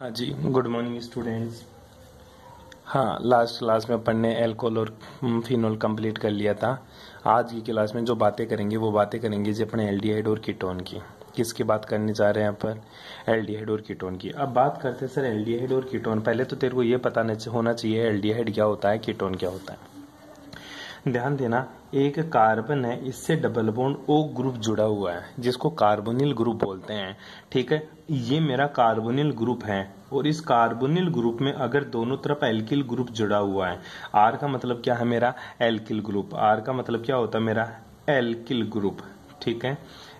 हाँ जी, good morning students. हाँ, last class में अपन ने एल्कोहल और फिनोल कंप्लीट कर लिया था। आज की क्लास में जो बातें करेंगे वो बातें करेंगे जी अपने एल्डिहाइड और कीटोन की। किसकी बात करने जा रहे हैं अपन? एल्डिहाइड और कीटोन की। अब बात करते हैं सर एल्डिहाइड और कीटोन। पहले तो तेरे को ये पता होना चाहिए एल्डिहाइड क्या होता है, कीटोन क्या होता है। ध्यान देना, एक कार्बन है, इससे डबल बॉन्ड ओ ग्रुप जुड़ा हुआ है जिसको कार्बोनिल ग्रुप बोलते हैं। ठीक है, ये मेरा कार्बोनिल ग्रुप है और इस कार्बोनिल ग्रुप में अगर दोनों तरफ एल्किल ग्रुप जुड़ा हुआ है, आर का मतलब क्या है मेरा? Alkyl group. आर का मतलब क्या होता है मेरा? Alkyl group. ठीक है,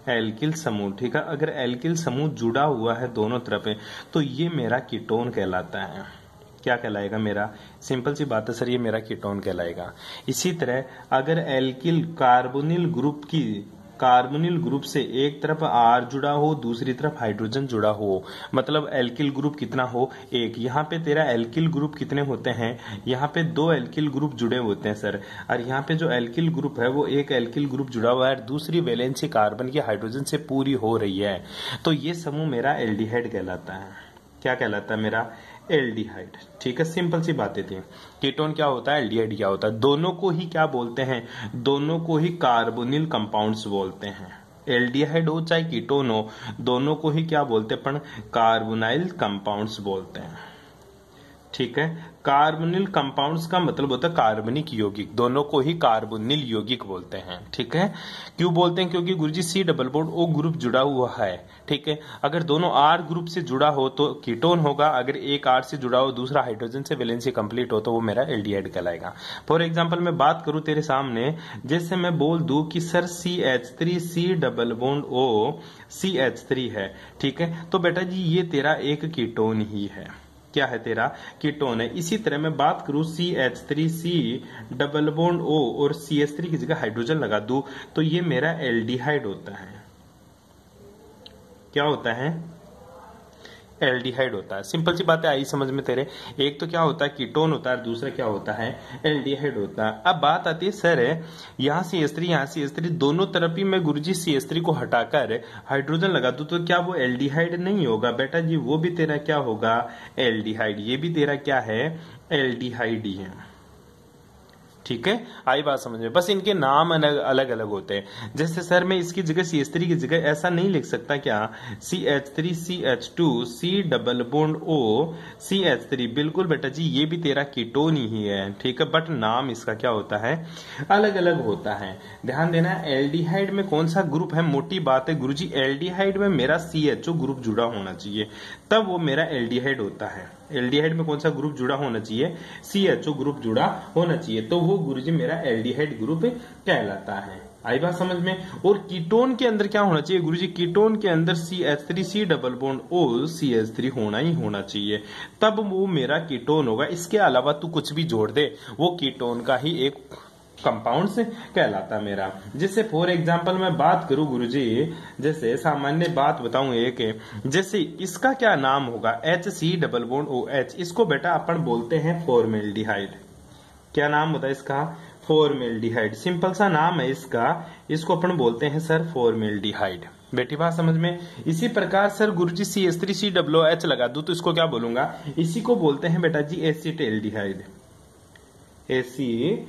एल्किल समूह। ठीक है, अगर एल्किल समूह जुड़ा हुआ है दोनों तरफ तो ये मेरा कीटोन कहलाता है। क्या कहलाएगा मेरा? सिंपल सी बात है सर, ये मेरा कीटोन कहलाएगा। इसी तरह अगर एल्किल कार्बोनिल ग्रुप से एक तरफ आर जुड़ा हो, दूसरी तरफ हाइड्रोजन जुड़ा हो, मतलब एल्किल ग्रुप कितना हो? एक। यहाँ पे तेरा एल्किल ग्रुप कितने होते हैं? यहाँ पे दो एल्किल ग्रुप जुड़े होते हैं सर। और यहाँ पे जो एल्किल ग्रुप है वो एक एल्किल ग्रुप जुड़ा हुआ है, दूसरी वैलेंसी कार्बन की हाइड्रोजन से पूरी हो रही है, तो ये समूह मेरा एल्डिहाइड कहलाता है। क्या कहलाता है मेरा? एल्डिहाइड। ठीक है, सिंपल सी बातें थी। कीटोन क्या होता है, एल्डिहाइड क्या होता है, दोनों को ही क्या बोलते हैं? दोनों को ही कार्बोनिल कंपाउंड्स बोलते हैं। एल्डिहाइड हो चाहे कीटोन हो, दोनों को ही क्या बोलते हैं अपन? कार्बोनाइल कंपाउंड्स बोलते हैं। ठीक है, कार्बोनिल कंपाउंड्स का मतलब होता है कार्बनिक यौगिक, दोनों को ही कार्बोनिल यौगिक बोलते हैं। ठीक है, क्यों बोलते हैं? क्योंकि Guruji C double bond O group जुड़ा हुआ है। ठीक है, अगर दोनों आर ग्रुप से जुड़ा हो तो कीटोन होगा, अगर एक आर से जुड़ा हो दूसरा हाइड्रोजन से वैलेंसी कंप्लीट हो तो वो मेरा एल्डिहाइड कहलाएगा। फॉर एग्जाम्पल मैं बात करूं तेरे सामने, जैसे मैं बोल दूं कि sir CH3 C double bond O CH3 है। ठीक है, तो बेटा जी ये तेरा एक कीटोन ही है। क्या है तेरा? कीटोन है। इसी तरह मैं बात करूं CH3C डबल बॉन्ड O और CH3 की जगह हाइड्रोजन लगा दूं तो ये मेरा एल्डिहाइड होता है। क्या होता है? एल्डिहाइड होता है। सिंपल सी बातें आई समझ में तेरे? एक तो क्या होता है कीटोन होता है, दूसरा क्या होता है? एल्डिहाइड होता है। अब बात आती है सर यहाँ CH3 यहाँ CH3 दोनों तरफ ही मैं गुरुजी CH3 को हटाकर हाइड्रोजन लगा दूं तो क्या वो एल्डिहाइड नहीं होगा? बेटा जी वो भी तेरा क्या होगा? एल्डिहाइड। ये भी तेरा क्या है? एल्डिहाइड ही है। ठीक है, आई बात समझ में? बस इनके नाम अलग अलग होते हैं। जैसे सर मैं इसकी जगह CH3 की जगह ऐसा नहीं लिख सकता क्या? CH3 CH2 C double bond O CH3। बिल्कुल बेटा जी ये भी तेरा कीटोन ही है। ठीक है, बट नाम इसका क्या होता है? अलग अलग होता है। ध्यान देना, एल्डिहाइड में कौन सा ग्रुप है? मोटी बात है गुरुजी, एल्डिहाइड में मेरा CHO ग्रुप जुड़ा होना चाहिए, तब वो मेरा एल्डिहाइड होता है। एल्डिहाइड में कौन सा ग्रुप जुड़ा होना चाहिए? CHO ग्रुप जुड़ा होना चाहिए, तो वो गुरुजी मेरा एल्डिहाइड ग्रुप कहलाता है। आई बात समझ में? और कीटोन के अंदर क्या होना चाहिए गुरुजी? कीटोन के अंदर CH3 C double bond O CH3 होना ही होना चाहिए, तब वो मेरा कीटोन होगा। इसके अलावा तू कुछ भी जोड़ दे वो कीटोन का ही एक कंपाउंड से कहलाता मेरा। जैसे फॉर एग्जांपल मैं बात करूं गुरुजी, जैसे सामान्य बात बताऊं एक, जैसे इसका क्या नाम होगा? HC डबल बॉन्ड OH, इसको बेटा अपन बोलते हैं फॉर्मेल्डिहाइड। क्या नाम होता है इसका? फॉर्मेल्डिहाइड। सिंपल सा नाम है इसका, इसको अपन बोलते हैं सर फॉर्मेल्डिहाइड। बेटी बात समझ में? इसी प्रकार सर गुरुजी CH3COOH लगा दूं तो इसको क्या बोलूंगा? इसी को बोलते हैं बेटा जी एसीटेल्डिहाइड। एसीटेल्डिहाइड।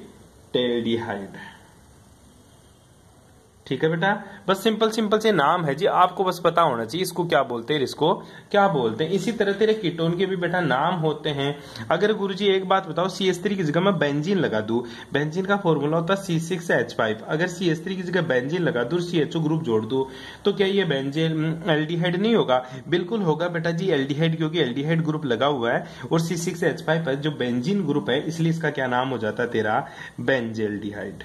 ठीक है बेटा, बस सिंपल सिंपल से नाम है जी, आपको बस पता होना चाहिए इसको क्या बोलते हैं, इसको क्या बोलते हैं। इसी तरह तेरे कीटोन के भी बेटा नाम होते हैं। अगर गुरुजी एक बात बताओ, CH3 की जगह मैं बेंजीन लगा दूं, बेंजीन का फॉर्मूला होता है C6H5। अगर CH3 की जगह बेंजीन लगा दूं, CHO ग्रुप जोड़ दूं, तो क्या ये बेंजीन एल्डिहाइड नहीं होगा? बिल्कुल होगा बेटा जी एल्डिहाइड, क्योंकि एल्डिहाइड ग्रुप लगा हुआ है और C6H5 है जो बेंजीन ग्रुप है, इसलिए इसका क्या नाम हो जाता है तेरा? बेंजेल्डिहाइड।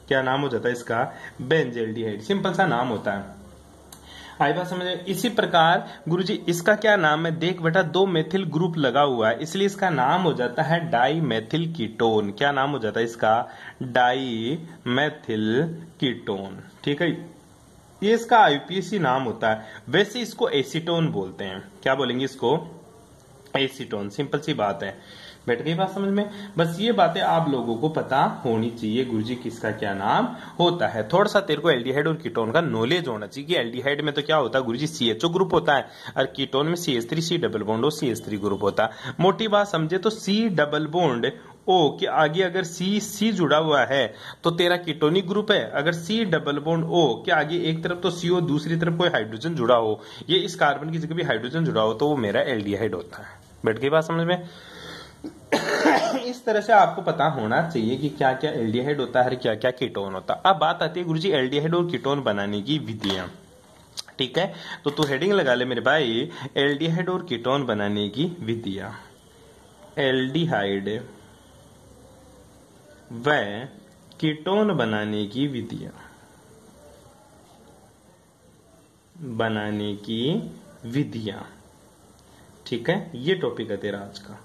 क्या नाम हो जाता है इसका? बेंजेल्डिहाइड। सिंपल सा नाम होता है। आई बात समझ में? इसी प्रकार गुरुजी इसका क्या नाम है? देख बेटा, दो मेथिल ग्रुप लगा हुआ है इसलिए इसका नाम हो जाता है डाई मेथिल कीटोन। क्या नाम हो जाता है इसका? Dimethyl ketone. ठीक है, ये इसका IUPAC नाम होता है। वैसे इसको एसीटोन बोलते हैं। क्या बोलेंगे इसको? एसीटोन। सिंपल सी बात है। बैठ गई बात समझ में। बस ये बातें आप लोगों को पता होनी चाहिए गुरुजी किसका क्या नाम होता है। थोड़ा सा तेरे को एल्डिहाइड और कीटोन का नॉलेज होना चाहिए कि एल्डिहाइड में तो क्या होता है गुरुजी CHO ग्रुप होता है और कीटोन में CH3 C डबल बॉन्ड और CH3 ग्रुप होता है। मोटी बात समझे तो C डबल बॉन्ड O के आगे अगर C जुड़ा हुआ है तो तेरा कीटोनिक ग्रुप है। अगर C डबल बॉन्ड O के आगे एक तरफ तो CO दूसरी तरफ कोई हाइड्रोजन जुड़ा हो, ये इस कार्बन की जगह भी हाइड्रोजन जुड़ा हो, तो वो मेरा एल्डिहाइड होता है। बैठ गई बात समझ में। इस तरह से आपको पता होना चाहिए कि क्या क्या एल्डिहाइड होता है, क्या क्या कीटोन होता है। अब बात आती है गुरुजी एल्डिहाइड और कीटोन बनाने की विधियां। ठीक है, तो तू हेडिंग लगा ले मेरे भाई, एल्डिहाइड और कीटोन बनाने की विधियां। एल्डिहाइड व कीटोन बनाने की विधियां, बनाने की विधियां। ठीक है, ये टॉपिक है तेरा आज का।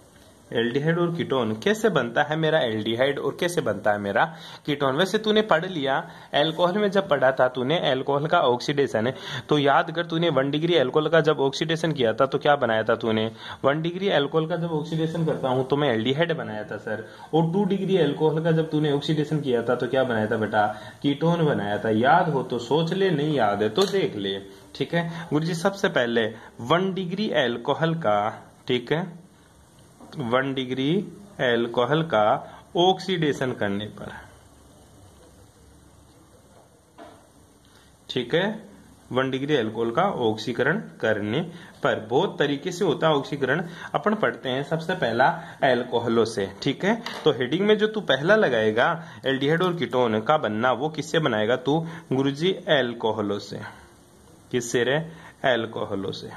एल्डिहाइड और कीटोन कैसे बनता है मेरा एल्डिहाइड और कैसे बनता है मेरा कीटोन। वैसे तूने पढ़ लिया एल्कोहल में, जब पढ़ा था तूने एल्कोहल का ऑक्सीडेशन है, तो याद कर तूने 1 डिग्री एल्कोहल का जब ऑक्सीडेशन किया था तो क्या बनाया था तूने। 1 डिग्री एल्कोहल का जब ऑक्सीडेशन करता हूं तो मैं एल्डिहाइड बनाया था सर। और 2 डिग्री एल्कोहल का जब तूने ऑक्सीडेशन किया था तो क्या बनाया था बेटा, कीटोन बनाया था। याद हो तो सोच ले, नहीं याद है तो देख ले। ठीक है गुरुजी, सबसे पहले 1 डिग्री एल्कोहल का, ठीक है 1 डिग्री एल्कोहल का ऑक्सीडेशन करने पर, ठीक है 1 डिग्री एल्कोहल का ऑक्सीकरण करने पर, बहुत तरीके से होता है ऑक्सीकरण, अपन पढ़ते हैं। सबसे पहला एल्कोहलों से। ठीक है, तो हेडिंग में जो तू पहला लगाएगा एल्डिहाइड और कीटोन का बनना, वो किससे बनाएगा तू गुरुजी, एल्कोहलों से। किससे रे, एल्कोहलों से।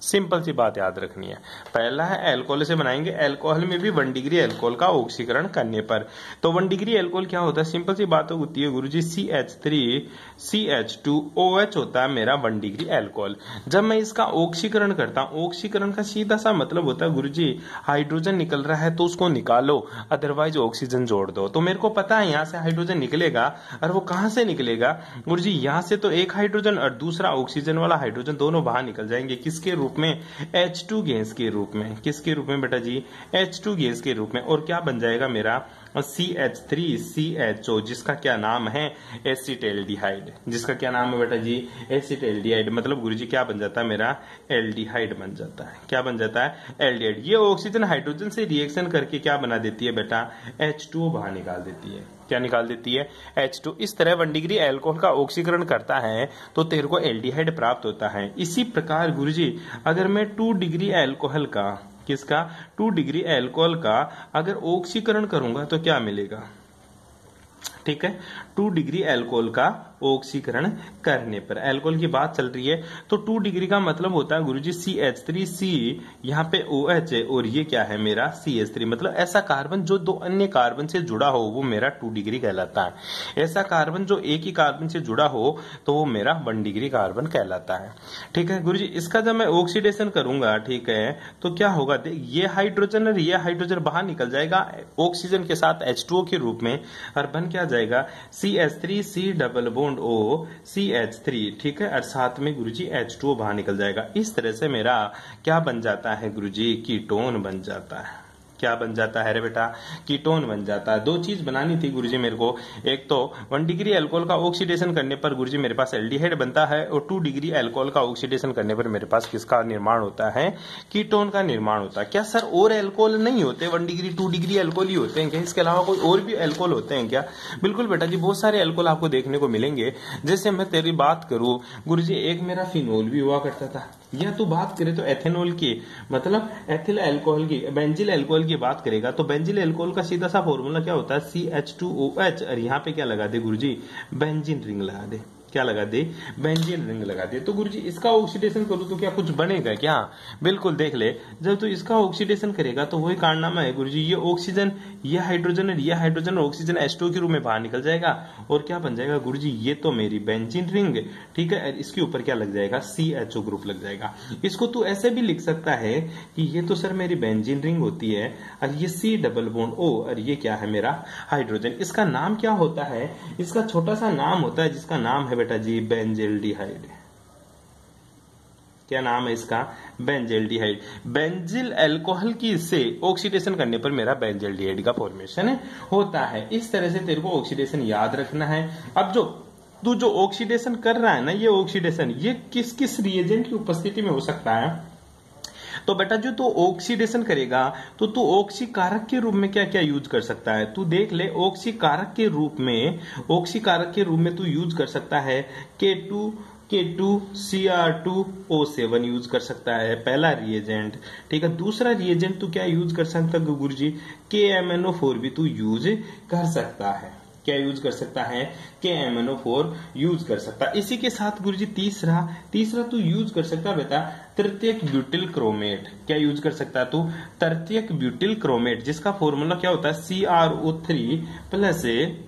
सिंपल सी बात याद रखनी है, पहला है एल्कोहल से बनाएंगे। एल्कोहल में भी 1 डिग्री एल्कोहल का ऑक्सीकरण करने पर, तो 1 डिग्री एल्कोहल क्या होता है, सिंपल सी बात होती है गुरुजी, CH3CH2OH होता है मेरा 1 डिग्री एल्कोहल। जब मैं इसका ऑक्सीकरण करता हूं, ऑक्सीकरण का सीधा सा मतलब होता है गुरुजी, हाइड्रोजन निकल रहा है तो उसको निकालो, अदरवाइज ऑक्सीजन जोड़ दो। तो मेरे को पता है यहां से हाइड्रोजन निकलेगा, और वो कहां से निकलेगा गुरुजी, यहां से तो एक हाइड्रोजन और दूसरा ऑक्सीजन वाला हाइड्रोजन दोनों बाहर निकल जाएंगे। किसके रूप में, H2 गैस के रूप में। किसके रूप में बेटा जी, H2 गैस के रूप में। और क्या बन जाएगा मेरा CH3CHO, जिसका क्या नाम है, एसिटाल्डिहाइड। जिसका क्या नाम है बेटा जी, एसिटाल्डिहाइड। मतलब गुरुजी क्या बन जाता है मेरा, एल्डिहाइड बन जाता है। क्या बन जाता है, एल्डिहाइड। ये ऑक्सीजन हाइड्रोजन से रिएक्शन करके क्या बना देती है बेटा, H2O बाहर निकाल देती है। क्या निकाल देती है, H2। इस तरह 1 डिग्री एल्कोहल का ऑक्सीकरण करता है तो तेरे को एल्डिहाइड प्राप्त होता है। इसी प्रकार गुरुजी, अगर मैं 2 डिग्री एल्कोहल का, किसका, 2 डिग्री एल्कोहल का अगर ऑक्सीकरण करूंगा तो क्या मिलेगा। ठीक है, 2 डिग्री एल्कोहल का ऑक्सीकरण करने पर, एल्कोहल की बात चल रही है, तो 2 डिग्री का मतलब होता है गुरुजी CH3C, यहाँ पे OH है और ये क्या है मेरा CH3। मतलब ऐसा कार्बन जो 2 अन्य कार्बन से जुड़ा हो वो मेरा 2 डिग्री कहलाता है। ऐसा कार्बन जो एक ही कार्बन से जुड़ा हो तो वो मेरा 1 डिग्री कार्बन कहलाता है। ठीक है गुरुजी, इसका जब मैं ऑक्सीडेशन करूंगा, ठीक है, तो क्या होगा, ये हाइड्रोजन और ये हाइड्रोजन बाहर निकल जाएगा ऑक्सीजन के साथ H2O के रूप में, और बन क्या जाएगा CH3C double bond O CH3। ठीक है, और साथ में गुरुजी H2O बाहर निकल जाएगा। इस तरह से मेरा क्या बन जाता है गुरुजी, कीटोन बन जाता है। क्या बन जाता है रे बेटा, कीटोन बन जाता है। 2 चीज बनानी थी गुरुजी मेरे को, एक तो 1 डिग्री एल्कोहल का ऑक्सीडेशन करने पर गुरुजी मेरे पास एल्डिहाइड बनता है, और 2 डिग्री एल्कोहल का ऑक्सीडेशन करने पर मेरे पास किसका निर्माण होता है, कीटोन का निर्माण होता है। क्या सर और एल्कोहल नहीं होते, 1 डिग्री 2 डिग्री एल्कोहल ही होते हैं क्या, इसके अलावा कोई और भी एल्कोहल होते हैं क्या। बिल्कुल बेटा जी, बहुत सारे एल्कोहल आपको देखने को मिलेंगे। जैसे मैं तेरी बात करूं गुरुजी, एक मेरा फिनोल भी हुआ करता था, या तू बात करे तो एथेनॉल की, मतलब एथिल अल्कोहल की, बेंजिल अल्कोहल की बात करेगा तो बेंजिल अल्कोहल का सीधा सा फॉर्मूला क्या होता है, CH2OH, और यहाँ पे क्या लगा दे गुरुजी, बेंजीन रिंग लगा दे। क्या लगा दे, बेंजीन रिंग लगा दे। तो गुरुजी इसका ऑक्सीडेशन करूं तो क्या कुछ बनेगा क्या, बिल्कुल देख ले, जब तू इसका ऑक्सीडेशन करेगा तो वही कारनामा है गुरुजी, ये ऑक्सीजन, ये हाइड्रोजन और ये हाइड्रोजन ऑक्सीजन H2O के रूप में बाहर निकल जाएगा, और क्या बन जाएगा गुरुजी, ये तो मेरी बेंजीन रिंग। ठीक है, इसके ऊपर क्या लग जाएगा, CHO ग्रुप लग जाएगा। इसको तू ऐसे भी लिख सकता है कि ये तो सर मेरी बेंजीन रिंग होती है, और ये C डबल बॉन्ड O, और ये क्या है मेरा हाइड्रोजन। इसका नाम क्या होता है, इसका छोटा सा नाम होता है जिसका नाम है बेटा जी बेंजिल्डिहाइड। क्या नाम है इसका? बेंजल्डिहाइड। बेंजिल अल्कोहल की से ऑक्सीडेशन करने पर मेरा बेंजल्डिहाइड का फॉर्मेशन होता है। इस तरह से तेरे को ऑक्सीडेशन याद रखना है। अब जो तू जो ऑक्सीडेशन कर रहा है ना, ये ऑक्सीडेशन ये किस किस रिएजेंट की उपस्थिति में हो सकता है? तो बेटा जो तू ऑक्सीडेशन करेगा तो तू ऑक्सीकारक के रूप में क्या क्या यूज कर सकता है? तू देख ले, ऑक्सीकारक के रूप में तू यूज कर सकता है K2Cr2O7 यूज कर सकता है, पहला रिएजेंट। ठीक है, दूसरा रिएजेंट तू क्या यूज कर सकता है गुरुजी? KMnO4 भी तू यूज कर सकता है। क्या यूज कर सकता है? KMnO4 यूज कर सकता है। इसी के साथ गुरुजी तीसरा तू यूज कर सकता है बेटा तृतीयक ब्यूटिल क्रोमेट। क्या यूज कर सकता है तू? तृतीयक ब्यूटिल क्रोमेट, जिसका फॉर्मूला क्या होता है? CrO3 प्लस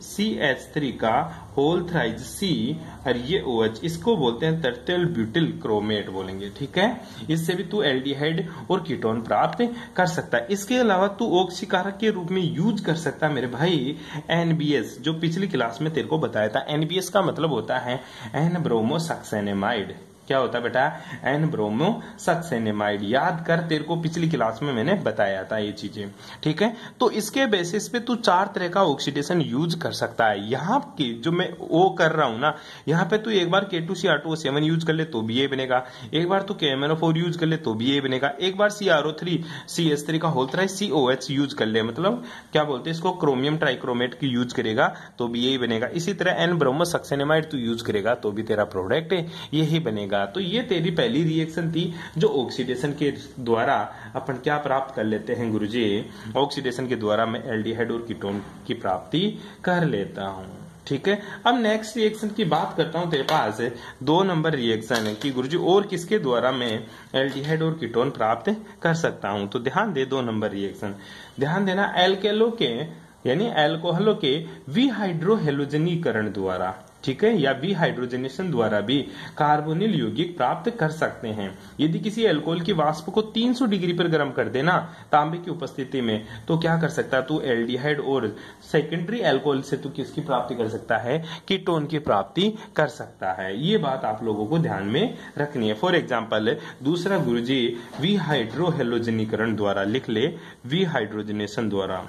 CH3 का होल थ्राइज C और ये OH, इसको बोलते हैं तृतीय ब्यूटिल क्रोमेट बोलेंगे। ठीक है, इससे भी तू एल्डिहाइड और कीटोन प्राप्त कर सकता है। इसके अलावा तू ऑक्सीकारक के रूप में यूज कर सकता है मेरे भाई NBS, जो पिछली क्लास में तेरे को बताया था। NBS का मतलब होता है एन ब्रोमोसक्सेनेमाइड। क्या होता है बेटा? एन ब्रोमोसक्सेनेमाइड। याद कर, तेरे को पिछली क्लास में मैंने बताया था ये चीजें। ठीक है, तो इसके बेसिस पे तू 4 तरह का ऑक्सीडेशन यूज कर सकता है। यहाँ की जो मैं वो कर रहा हूं ना, यहाँ पे तू एक बार K2Cr2O7 यूज कर ले तो भी ये बनेगा, एक बार तू KMnO4 यूज कर ले तो भी ये बनेगा, एक बार CrO3 CH3 का होल थ्राइज COH यूज कर ले, मतलब क्या बोलते हैं इसको, क्रोमियम ट्राइक्रोमेट की यूज करेगा तो भी यही बनेगा। इसी तरह एन ब्रोमोसक्सेनेमाइड तू यूज करेगा तो भी तेरा प्रोडक्ट यही बनेगा। तो ये तेरी पहली रिएक्शन थी, जो ऑक्सीडेशन के द्वारा अपन क्या प्राप्त कर लेते हैं गुरुजी? ऑक्सीडेशन के द्वारा मैं एल्डिहाइड और कीटोन की प्राप्ति कर लेता हूं। ठीक है, अब नेक्स्ट रिएक्शन की बात करता हूं। तेरे पास 2 नंबर रिएक्शन है कि गुरुजी और किसके द्वारा मैं एल्डिहाइड और कीटोन प्राप्त कर सकता हूं। तो ध्यान दे, 2 नंबर रिएक्शन ध्यान देना। एल्केलो के यानी अल्कोहलों के विहाइड्रोहेलोजनीकरण द्वारा, ठीक है, या विहाइड्रोजनेशन द्वारा भी कार्बोनिल यौगिक प्राप्त कर सकते हैं। यदि किसी अल्कोहल की वाष्प को 300 डिग्री पर गर्म कर देना तांबे की उपस्थिति में, तो क्या कर सकता है तू? एल्डिहाइड और सेकेंडरी अल्कोहल से तू किसकी प्राप्ति कर सकता है? कीटोन की प्राप्ति कर सकता है। ये बात आप लोगों को ध्यान में रखनी है। फॉर एग्जाम्पल, दूसरा गुरुजी विहाइड्रोहेलोजनीकरण द्वारा लिख ले, विहाइड्रोजनेशन द्वारा।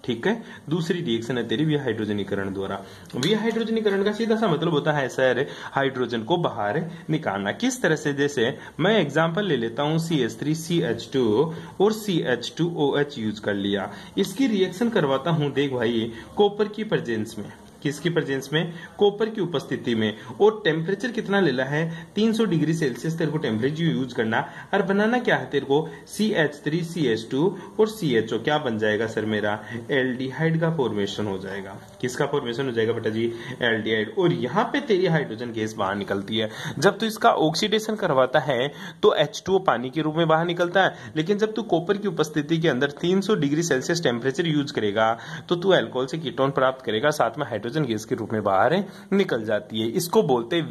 ठीक है, दूसरी रिएक्शन है तेरी विहाइड्रोजनीकरण द्वारा। विहाइड्रोजनीकरण का सीधा सा मतलब होता है सर हाइड्रोजन को बाहर निकालना। किस तरह से? जैसे मैं एग्जांपल ले लेता हूं, CH3CH2 और CH2OH यूज कर लिया। इसकी रिएक्शन करवाता हूं, देख भाई, कॉपर की प्रेजेंस में। किसकी प्रेजेंस में? कॉपर की उपस्थिति में। और टेम्परेचर कितना लेना है? 300 डिग्री सेल्सियस तेरे को टेम्परेचर यूज करना। और बनाना क्या है तेरे को? CH3CH2 और CHO। क्या बन जाएगा सर मेरा? एल्डिहाइड का फॉर्मेशन हो जाएगा। किसका फॉर्मेशन हो जाएगा बेटा जी? एल्डिहाइड। और यहाँ पे तेरी हाइड्रोजन गैस बाहर निकलती है। जब तू इसका ऑक्सीडेशन करवाता है तो H2O पानी के रूप में बाहर निकलता है, लेकिन जब तू कॉपर की उपस्थिति के अंदर 300 डिग्री सेल्सियस टेम्परेचर यूज करेगा तो तू अल्कोहल से कीटोन प्राप्त करेगा, साथ में हाइड्रोजन गैस के रूप में बाहर निकल जाती है। इसको बोलते हैं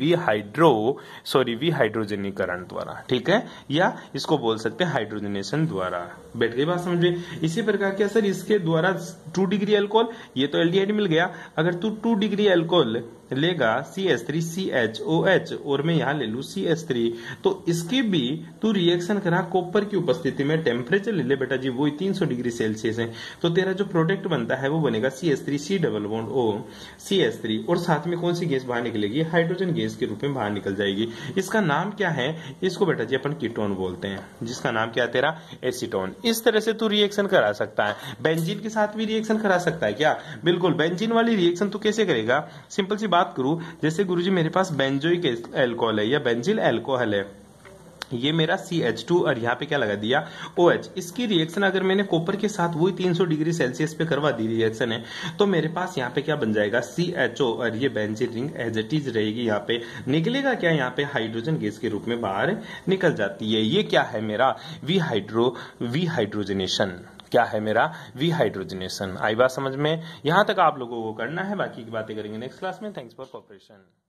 विहाइड्रोजनीकरण द्वारा। ठीक है, या इसको बोल सकते हैं हाइड्रोजनेशन द्वारा। बैठ गई बात समझ में? इसी प्रकार के सर इसके द्वारा 2 डिग्री अल्कोहल, ये तो एल्डिहाइड मिल गया। अगर तू 2 डिग्री अल्कोहल लेगा CH3CHOH और मैं यहां ले लू CH3, तो इसकी भी तू रिएक्शन करा कॉपर की उपस्थिति में। टेम्परेचर ले ले बेटा जी, वो 300 डिग्री सेल्सियस है। तो तेरा जो प्रोडक्ट बनता है वो बनेगा CH3C+O CH3, और साथ में कौन सी गैस बाहर निकलेगी? हाइड्रोजन गैस के रूप में बाहर निकल जाएगी। इसका नाम क्या है? इसको बेटा जी अपन कीटोन बोलते हैं, जिसका नाम क्या है तेरा? एसीटोन। इस तरह से तू रिएक्शन करा सकता है। बेंजीन के साथ भी रिएक्शन करा सकता है क्या? बिल्कुल। बेंजीन वाली रिएक्शन तू कैसे करेगा? सिंपल सी बात करूं, जैसे गुरुजी मेरे पास बेंजोइक अल्कोहल है या बेंजिल अल्कोहल है, ये मेरा CH2 और यहाँ पे क्या लगा दिया? OH। इसकी रिएक्शन अगर मैंने कॉपर के साथ वही 300 डिग्री सेल्सियस पे करवा दी रिएक्शन है, तो मेरे पास यहाँ पे क्या बन जाएगा? CHO, और ये benzene ring as it is रहेगी। यहाँ पे निकलेगा क्या? यहाँ पे हाइड्रोजन गैस के रूप में बाहर निकल जाती है। ये क्या है मेरा? विहाइड्रोजनेशन। क्या है मेरा? विहाइड्रोजनेशन। आई बात समझ में? यहां तक आप लोगों को करना है, बाकी की बातें करेंगे नेक्स्ट क्लास में। Thanks for cooperation.